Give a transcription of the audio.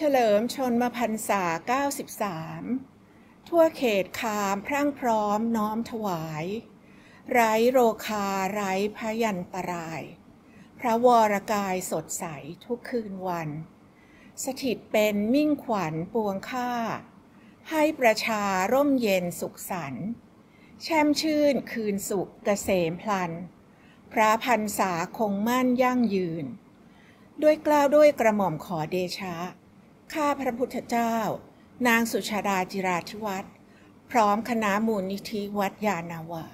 เฉลิมชนมพรรษา93ทั่วเขตคามพรั่งพร้อมน้อมถวายไร้โรคาไร้พยันตรายพระวรกายสดใสทุกคืนวันสถิตเป็นมิ่งขวัญปวงข้าให้ประชาร่มเย็นสุขสันต์แช่มชื่นคืนสุขเกษมพลันพระพรรษาคงมั่นยั่งยืนด้วยเกล้าด้วยกระหม่อมขอเดชะข้าพระพุทธเจ้านางสุชาดาจิราธิวัฒน์พร้อมคณะมูลนิธิวัดยานนาวา